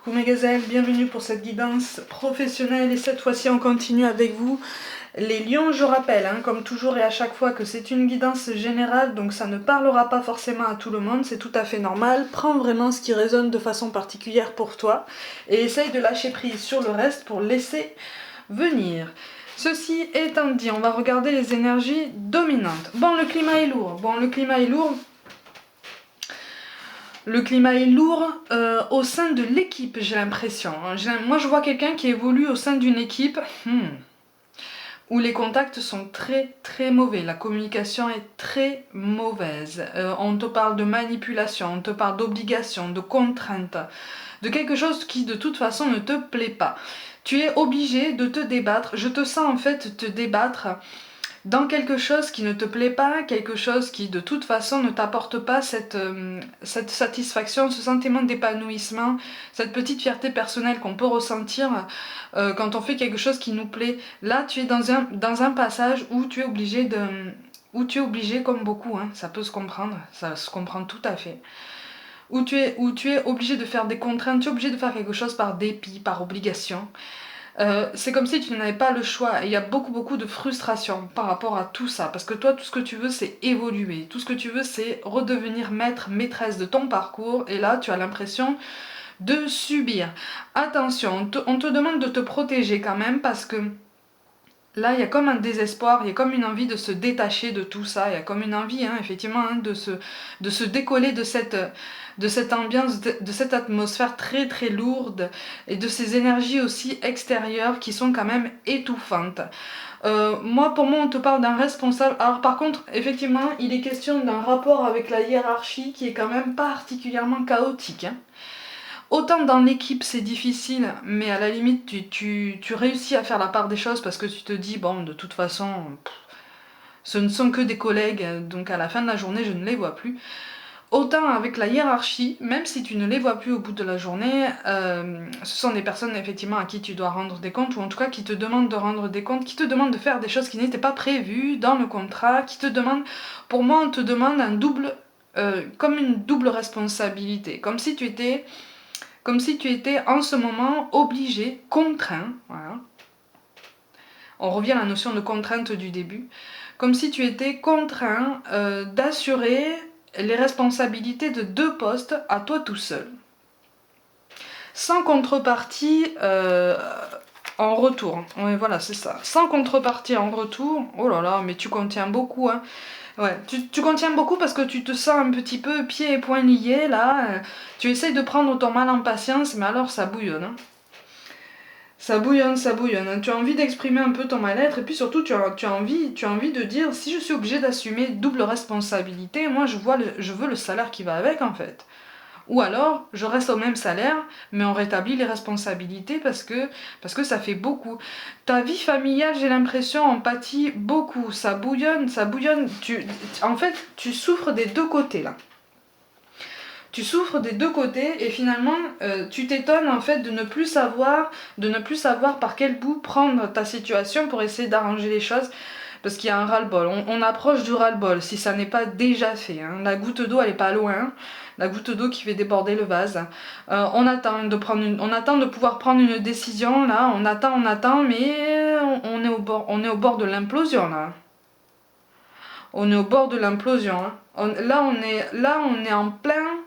Coucou mes gazelles, bienvenue pour cette guidance professionnelle et cette fois-ci on continue avec vous. Les lions, je rappelle, comme toujours et à chaque fois que c'est une guidance générale, donc ça ne parlera pas forcément à tout le monde, c'est tout à fait normal. Prends vraiment ce qui résonne de façon particulière pour toi et essaye de lâcher prise sur le reste pour laisser venir. Ceci étant dit, on va regarder les énergies dominantes. Bon, le climat est lourd. Le climat est lourd au sein de l'équipe, j'ai l'impression. Moi, je vois quelqu'un qui évolue au sein d'une équipe où les contacts sont très très mauvais. La communication est très mauvaise. On te parle de manipulation, on te parle d'obligation, de contrainte, de quelque chose qui de toute façon ne te plaît pas. Tu es obligé de te débattre. Je te sens en fait te débattre dans quelque chose qui ne te plaît pas, quelque chose qui de toute façon ne t'apporte pas cette satisfaction, ce sentiment d'épanouissement, cette petite fierté personnelle qu'on peut ressentir quand on fait quelque chose qui nous plaît. Là, tu es dans un passage où tu es obligé comme beaucoup, ça peut se comprendre, ça se comprend tout à fait. Où tu es obligé de faire des contraintes, tu es obligé de faire quelque chose par dépit, par obligation. C'est comme si tu n'avais pas le choix et il y a beaucoup de frustration par rapport à tout ça parce que toi tout ce que tu veux c'est évoluer, tout ce que tu veux c'est redevenir maître, maîtresse de ton parcours et là tu as l'impression de subir. Attention, on te demande de te protéger quand même parce que là il y a comme un désespoir, il y a comme une envie de se détacher de tout ça, il y a comme une envie effectivement de se décoller de cette ambiance, de cette atmosphère très très lourde et de ces énergies aussi extérieures qui sont quand même étouffantes. Pour moi on te parle d'un responsable. Alors par contre effectivement il est question d'un rapport avec la hiérarchie qui est quand même particulièrement chaotique. Autant dans l'équipe c'est difficile, mais à la limite tu réussis à faire la part des choses parce que tu te dis bon de toute façon ce ne sont que des collègues, donc à la fin de la journée je ne les vois plus. Autant avec la hiérarchie, même si tu ne les vois plus au bout de la journée, ce sont des personnes effectivement à qui tu dois rendre des comptes, ou en tout cas qui te demandent de rendre des comptes, qui te demandent de faire des choses qui n'étaient pas prévues dans le contrat, qui te demandent, pour moi on te demande comme une double responsabilité, comme si tu étais en ce moment obligé, contraint, voilà. On revient à la notion de contrainte du début, comme si tu étais contraint d'assurer les responsabilités de 2 postes à toi tout seul. Sans contrepartie en retour. Oui, voilà, c'est ça. Sans contrepartie en retour. Oh là là, mais tu contiens beaucoup, Ouais, tu contiens beaucoup parce que tu te sens un petit peu pieds et poings liés, là. Tu essayes de prendre ton mal en patience, mais alors ça bouillonne. Ça bouillonne. Tu as envie d'exprimer un peu ton mal-être et puis surtout tu as envie de dire si je suis obligée d'assumer double responsabilité, moi je veux le salaire qui va avec en fait. Ou alors je reste au même salaire mais on rétablit les responsabilités parce que ça fait beaucoup. Ta vie familiale j'ai l'impression en pâtit beaucoup, ça bouillonne. En fait tu souffres des deux côtés là. Tu souffres des deux côtés et finalement tu t'étonnes en fait de ne plus savoir par quel bout prendre ta situation pour essayer d'arranger les choses parce qu'il y a un ras-le-bol. On approche du ras-le-bol si ça n'est pas déjà fait. La goutte d'eau elle est pas loin, la goutte d'eau qui fait déborder le vase. On attend de pouvoir prendre une décision là, on attend mais on est au bord de l'implosion là. On est au bord de l'implosion. Là on est en pleine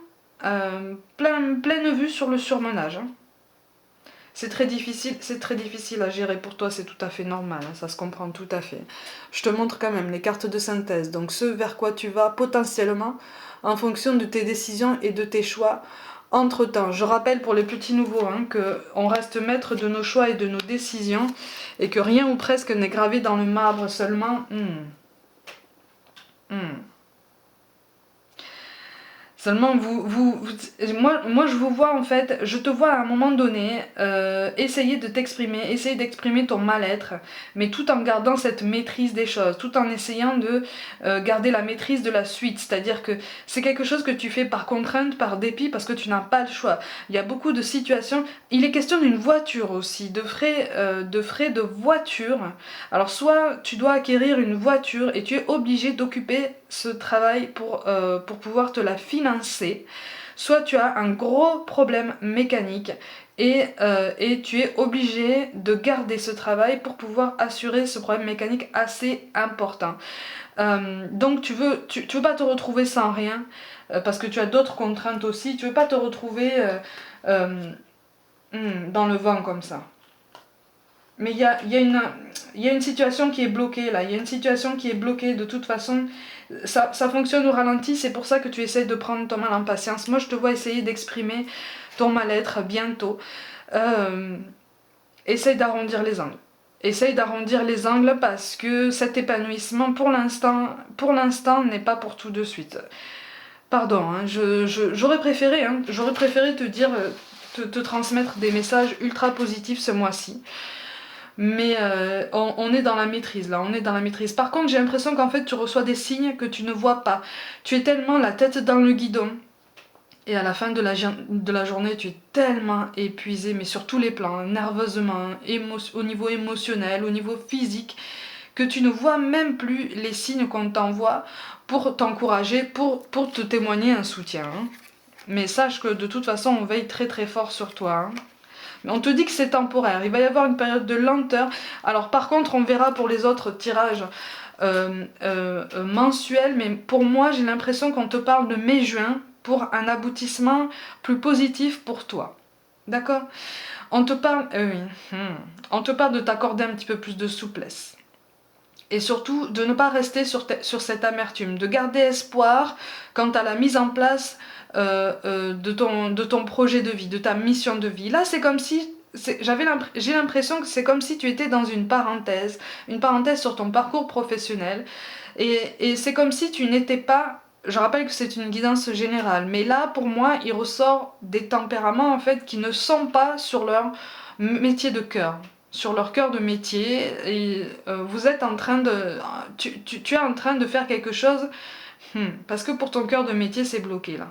vue sur le surmenage. C'est très difficile à gérer pour toi, c'est tout à fait normal, ça se comprend tout à fait. Je te montre quand même les cartes de synthèse, donc ce vers quoi tu vas potentiellement en fonction de tes décisions et de tes choix. Entre-temps, je rappelle pour les petits nouveaux qu'on reste maître de nos choix et de nos décisions et que rien ou presque n'est gravé dans le marbre seulement. Seulement, moi je vous vois en fait, je te vois à un moment donné essayer d'exprimer ton mal-être, mais tout en gardant cette maîtrise des choses, tout en essayant de garder la maîtrise de la suite. C'est-à-dire que c'est quelque chose que tu fais par contrainte, par dépit, parce que tu n'as pas le choix. Il y a beaucoup de situations. Il est question d'une voiture aussi, de frais de voiture. Alors soit tu dois acquérir une voiture et tu es obligé d'occuper ce travail pour pouvoir te la financer. soit tu as un gros problème mécanique et tu es obligé de garder ce travail pour pouvoir assurer ce problème mécanique assez important. Donc tu veux pas te retrouver sans rien, parce que tu as d'autres contraintes aussi, tu veux pas te retrouver euh, dans le vent comme ça. Mais il y a une situation qui est bloquée là, il y a une situation qui est bloquée de toute façon. Ça fonctionne au ralenti, c'est pour ça que tu essayes de prendre ton mal en patience. Moi je te vois essayer d'exprimer ton mal-être bientôt. Euh, Essaye d'arrondir les angles. Essaye d'arrondir les angles parce que cet épanouissement pour l'instant n'est pas pour tout de suite. Pardon, hein, j'aurais préféré te dire, te transmettre des messages ultra positifs ce mois-ci. Mais on est dans la maîtrise là, on est dans la maîtrise. Par contre, j'ai l'impression qu'en fait tu reçois des signes que tu ne vois pas. Tu es tellement la tête dans le guidon. Et à la fin de la journée, tu es tellement épuisé, mais sur tous les plans, hein, nerveusement, au niveau émotionnel, au niveau physique, que tu ne vois même plus les signes qu'on t'envoie pour t'encourager, pour te témoigner un soutien. Hein. Mais sache que de toute façon, on veille très très fort sur toi. Hein. Mais on te dit que c'est temporaire, il va y avoir une période de lenteur. Alors par contre, on verra pour les autres tirages mensuels, mais pour moi, j'ai l'impression qu'on te parle de mai-juin pour un aboutissement plus positif pour toi. D'accord? On te parle, on te parle de t'accorder un petit peu plus de souplesse. Et surtout, de ne pas rester sur cette amertume, de garder espoir quant à la mise en place de ton projet de vie, de ta mission de vie. Là, c'est comme si, j'ai l'impression que c'est comme si tu étais dans une parenthèse sur ton parcours professionnel, et c'est comme si tu n'étais pas, je rappelle que c'est une guidance générale, mais là, pour moi, il ressort des tempéraments, en fait, qui ne sont pas sur leur métier de cœur. Sur leur cœur de métier, et vous êtes en train de... Tu es en train de faire quelque chose, parce que pour ton cœur de métier, c'est bloqué, là.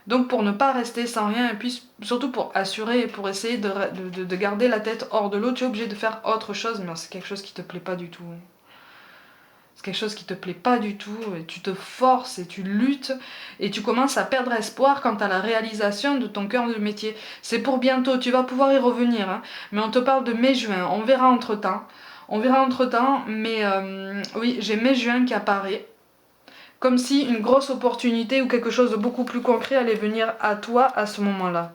Donc pour ne pas rester sans rien, et puis surtout pour assurer et pour essayer de garder la tête hors de l'eau, tu es obligé de faire autre chose, mais c'est quelque chose qui te plaît pas du tout. C'est quelque chose qui te plaît pas du tout, et tu te forces et tu luttes, et tu commences à perdre espoir quant à la réalisation de ton cœur de métier. C'est pour bientôt, tu vas pouvoir y revenir, hein, mais on te parle de mai-juin, on verra entre-temps. On verra entre-temps, mais oui, j'ai mai-juin qui apparaît. Comme si une grosse opportunité ou quelque chose de beaucoup plus concret allait venir à toi à ce moment-là.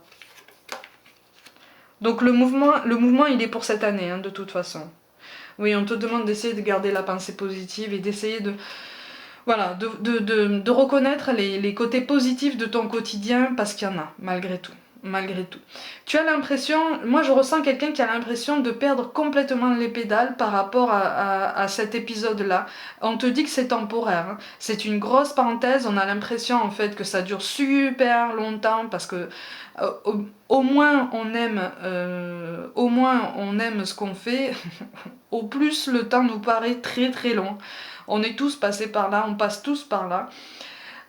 Donc le mouvement il est pour cette année, hein, de toute façon. Oui, on te demande d'essayer de garder la pensée positive et d'essayer de, voilà, de reconnaître les côtés positifs de ton quotidien, parce qu'il y en a, malgré tout. Malgré tout. Tu as l'impression, moi je ressens quelqu'un qui a l'impression de perdre complètement les pédales par rapport à cet épisode-là. On te dit que c'est temporaire, hein. C'est une grosse parenthèse, on a l'impression en fait que ça dure super longtemps, parce que au moins on aime ce qu'on fait, au plus le temps nous paraît très très long. On est tous passés par là, on passe tous par là.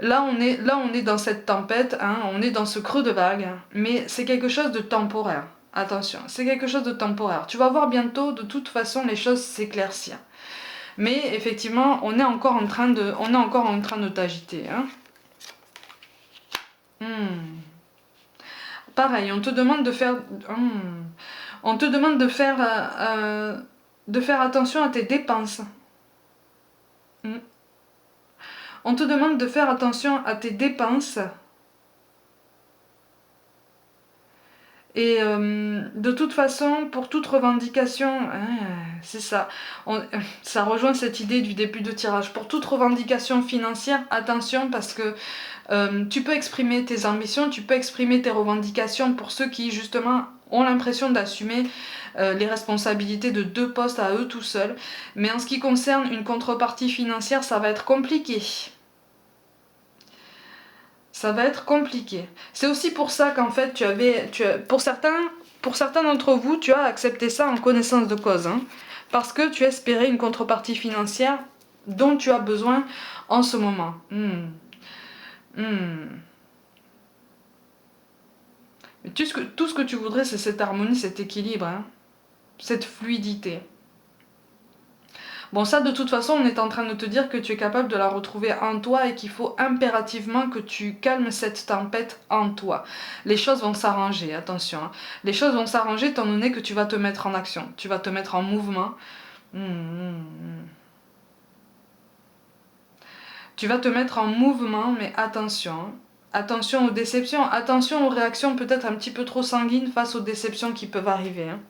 Là on est dans cette tempête, hein, on est dans ce creux de vague, mais c'est quelque chose de temporaire. Attention, c'est quelque chose de temporaire. Tu vas voir bientôt, de toute façon, les choses s'éclaircir. Mais effectivement, on est encore en train de t'agiter. Hein. Pareil, on te demande de faire... on te demande de faire attention à tes dépenses. On te demande de faire attention à tes dépenses. Et de toute façon, pour toute revendication, c'est ça, ça rejoint cette idée du début de tirage. Pour toute revendication financière, attention, parce que tu peux exprimer tes ambitions, tu peux exprimer tes revendications pour ceux qui justement ont l'impression d'assumer les responsabilités de 2 postes à eux tout seuls. Mais en ce qui concerne une contrepartie financière, ça va être compliqué. Ça va être compliqué. C'est aussi pour ça qu'en fait, pour certains d'entre vous, tu as accepté ça en connaissance de cause. Hein, parce que tu espérais une contrepartie financière dont tu as besoin en ce moment. Mais tout ce que tu voudrais, c'est cette harmonie, cet équilibre, hein, cette fluidité. Bon, ça, de toute façon, on est en train de te dire que tu es capable de la retrouver en toi et qu'il faut impérativement que tu calmes cette tempête en toi. Les choses vont s'arranger, attention. Hein. Les choses vont s'arranger étant donné que tu vas te mettre en action. Tu vas te mettre en mouvement. Tu vas te mettre en mouvement, mais attention. Hein. Attention aux déceptions. Attention aux réactions peut-être un petit peu trop sanguines face aux déceptions qui peuvent arriver. Hein.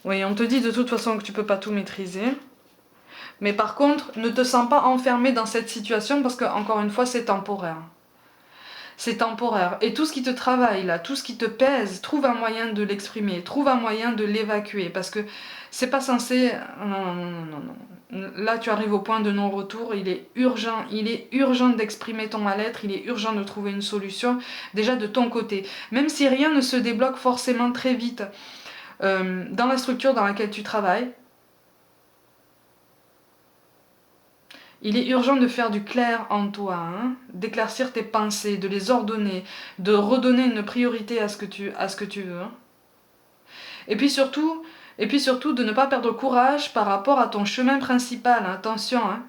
Oui, on te dit de toute façon que tu peux pas tout maîtriser. Mais par contre, ne te sens pas enfermé dans cette situation parce que, encore une fois, c'est temporaire. C'est temporaire. Et tout ce qui te travaille là, tout ce qui te pèse, trouve un moyen de l'exprimer, trouve un moyen de l'évacuer. Parce que c'est pas censé... Non. Là, tu arrives au point de non-retour, il est urgent d'exprimer ton mal-être, il est urgent de trouver une solution, déjà de ton côté. Même si rien ne se débloque forcément très vite. Dans la structure dans laquelle tu travailles, il est urgent de faire du clair en toi, hein, d'éclaircir tes pensées, de les ordonner, de redonner une priorité à ce que tu veux. Hein. Et puis surtout, de ne pas perdre courage par rapport à ton chemin principal. Hein. Attention, hein,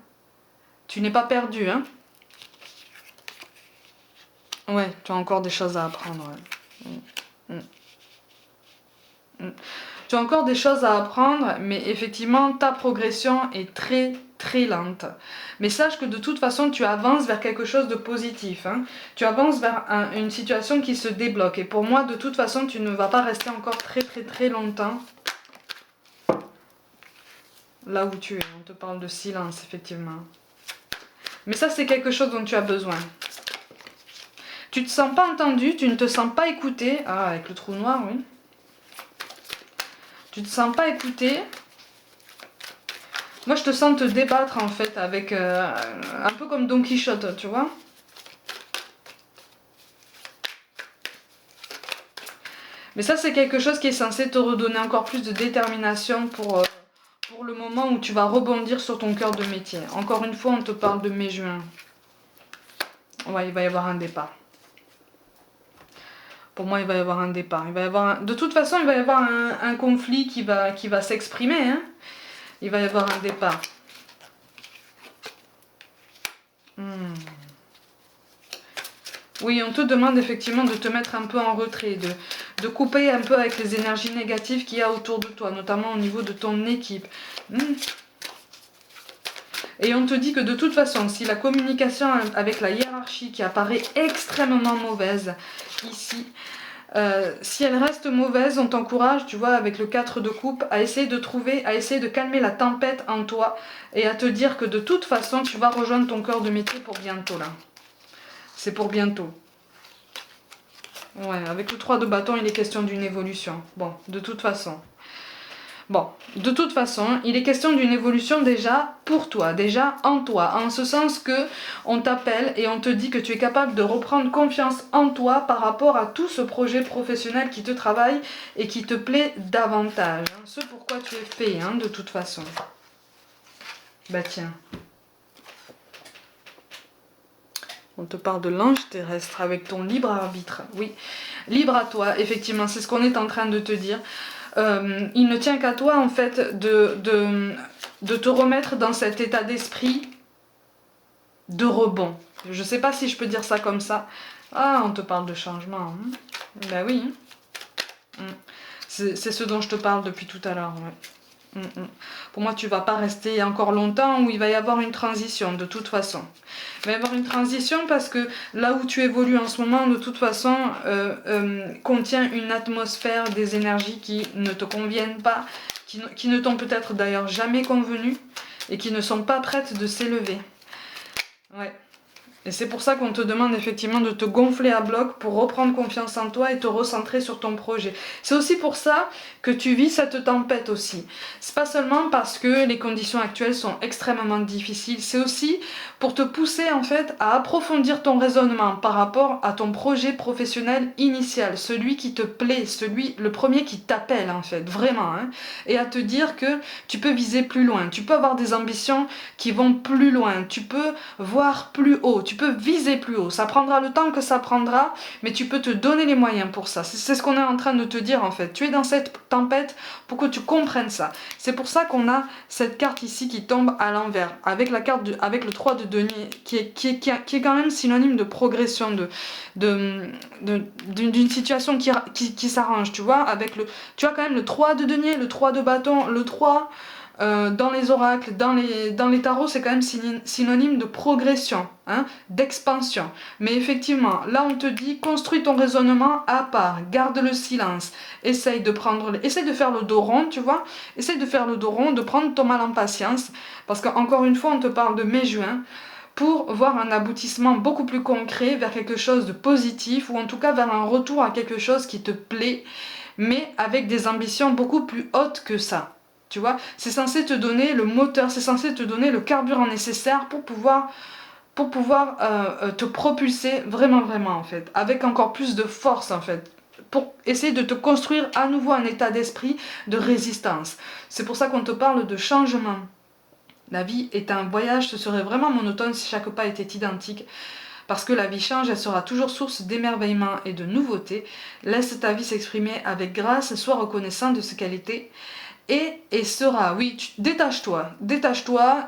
tu n'es pas perdu. Hein. Ouais, tu as encore des choses à apprendre. Ouais. Tu as encore des choses à apprendre, mais effectivement, ta progression est très très lente. Mais sache que de toute façon, tu avances vers quelque chose de positif. Hein. Tu avances vers une situation qui se débloque. Et pour moi, de toute façon, tu ne vas pas rester encore très très très longtemps là où tu es. On te parle de silence, effectivement. Mais ça, c'est quelque chose dont tu as besoin. Tu ne te sens pas entendu, tu ne te sens pas écouté. Ah, avec le trou noir, oui. Tu te sens pas écouté. Moi, je te sens te débattre, en fait, avec... un peu comme Don Quichotte, tu vois. Mais ça, c'est quelque chose qui est censé te redonner encore plus de détermination pour le moment où tu vas rebondir sur ton cœur de métier. Encore une fois, on te parle de mai-juin. Ouais, il va y avoir un départ. Pour moi, il va y avoir un départ. De toute façon, il va y avoir un conflit qui va s'exprimer. Hein. Il va y avoir un départ. Oui, on te demande effectivement de te mettre un peu en retrait, de couper un peu avec les énergies négatives qu'il y a autour de toi, notamment au niveau de ton équipe. Et on te dit que de toute façon, si la communication avec la hiérarchie qui apparaît extrêmement mauvaise ici, si elle reste mauvaise, on t'encourage, tu vois, avec le 4 de coupe, à essayer de calmer la tempête en toi et à te dire que de toute façon, tu vas rejoindre ton cœur de métier pour bientôt, là. C'est pour bientôt. Ouais, avec le 3 de bâton, il est question d'une évolution. Bon, de toute façon. Il est question d'une évolution déjà pour toi, déjà en toi, en ce sens que on t'appelle et on te dit que tu es capable de reprendre confiance en toi par rapport à tout ce projet professionnel qui te travaille et qui te plaît davantage. Hein, ce pourquoi tu es fait, hein, de toute façon. Bah tiens. On te parle de l'ange terrestre avec ton libre arbitre. Oui, libre à toi, effectivement, c'est ce qu'on est en train de te dire. Il ne tient qu'à toi, en fait, de te remettre dans cet état d'esprit de rebond. Je ne sais pas si je peux dire ça comme ça. Ah, on te parle de changement. Hein. Ben oui. C'est ce dont je te parle depuis tout à l'heure. Ouais. Pour moi, tu vas pas rester encore longtemps où il va y avoir une transition, de toute façon. Il va y avoir une transition parce que là où tu évolues en ce moment, de toute façon, contient une atmosphère, des énergies qui ne te conviennent pas, qui ne t'ont peut-être d'ailleurs jamais convenu et qui ne sont pas prêtes de s'élever. Ouais. Et c'est pour ça qu'on te demande effectivement de te gonfler à bloc pour reprendre confiance en toi et te recentrer sur ton projet. C'est aussi pour ça que tu vis cette tempête aussi. C'est pas seulement parce que les conditions actuelles sont extrêmement difficiles, c'est aussi pour te pousser en fait à approfondir ton raisonnement par rapport à ton projet professionnel initial, celui qui te plaît, le premier qui t'appelle en fait, vraiment. Hein, et à te dire que tu peux viser plus loin, tu peux avoir des ambitions qui vont plus loin, tu peux voir plus haut, tu tu peux viser plus haut. Ça prendra le temps que ça prendra, mais tu peux te donner les moyens pour ça. C'est ce qu'on est en train de te dire en fait. Tu es dans cette tempête pour que tu comprennes ça. C'est pour ça qu'on a cette carte ici qui tombe à l'envers, avec la carte avec le 3 de denier, qui est quand même synonyme de progression, d'une situation qui s'arrange, tu vois, tu as quand même le 3 de denier, le 3 de bâton, le 3 dans les oracles, dans les tarots, c'est quand même synonyme de progression, hein, d'expansion. Mais effectivement, là on te dit, construis ton raisonnement à part, garde le silence, essaye de faire le dos rond, tu vois, essaye de faire le dos rond, de prendre ton mal en patience, parce qu'encore une fois, on te parle de mai-juin, pour voir un aboutissement beaucoup plus concret vers quelque chose de positif, ou en tout cas vers un retour à quelque chose qui te plaît, mais avec des ambitions beaucoup plus hautes que ça. Tu vois, c'est censé te donner le moteur, c'est censé te donner le carburant nécessaire pour pouvoir te propulser vraiment en fait, avec encore plus de force en fait, pour essayer de te construire à nouveau un état d'esprit de résistance. C'est pour ça qu'on te parle de changement. La vie est un voyage, ce serait vraiment monotone si chaque pas était identique. Parce que la vie change, elle sera toujours source d'émerveillement et de nouveautés. Laisse ta vie s'exprimer avec grâce, sois reconnaissant de ce qu'elle était. Et sera, oui, détache-toi,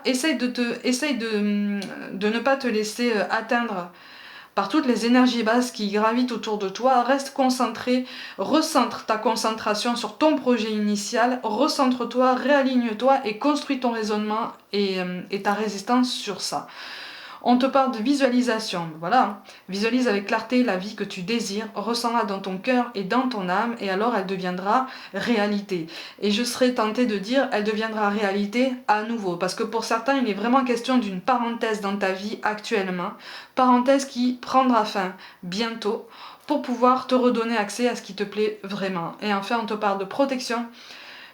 essaye de ne pas te laisser atteindre par toutes les énergies basses qui gravitent autour de toi. Reste concentré, recentre ta concentration sur ton projet initial, recentre-toi, réaligne-toi et construis ton raisonnement et ta résistance sur ça. On te parle de visualisation, voilà, visualise avec clarté la vie que tu désires, ressens-la dans ton cœur et dans ton âme, et alors elle deviendra réalité. Et je serais tentée de dire, elle deviendra réalité à nouveau, parce que pour certains, il est vraiment question d'une parenthèse dans ta vie actuellement, parenthèse qui prendra fin bientôt, pour pouvoir te redonner accès à ce qui te plaît vraiment. Et enfin, on te parle de protection.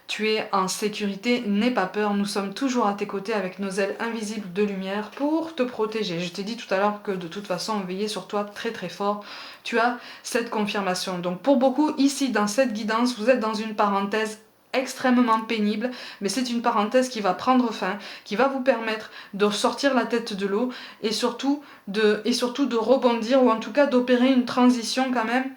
Tu es en sécurité, n'aie pas peur, nous sommes toujours à tes côtés avec nos ailes invisibles de lumière pour te protéger. Je t'ai dit tout à l'heure que de toute façon on veillait sur toi très fort. Tu as cette confirmation. Donc pour beaucoup, ici dans cette guidance, vous êtes dans une parenthèse extrêmement pénible, mais c'est une parenthèse qui va prendre fin, qui va vous permettre de sortir la tête de l'eau et surtout de rebondir, ou en tout cas d'opérer une transition quand même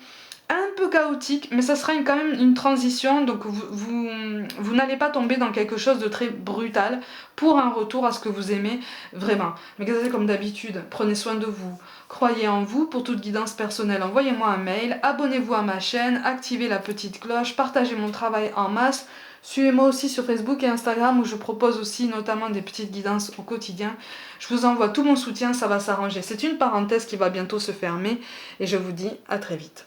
un peu chaotique, mais ça sera quand même une transition, donc vous n'allez pas tomber dans quelque chose de très brutal pour un retour à ce que vous aimez vraiment. Mais comme d'habitude, prenez soin de vous, croyez en vous. Pour toute guidance personnelle, envoyez-moi un mail, abonnez-vous à ma chaîne, activez la petite cloche, partagez mon travail en masse. Suivez-moi aussi sur Facebook et Instagram où je propose aussi notamment des petites guidances au quotidien. Je vous envoie tout mon soutien, ça va s'arranger. C'est une parenthèse qui va bientôt se fermer et je vous dis à très vite.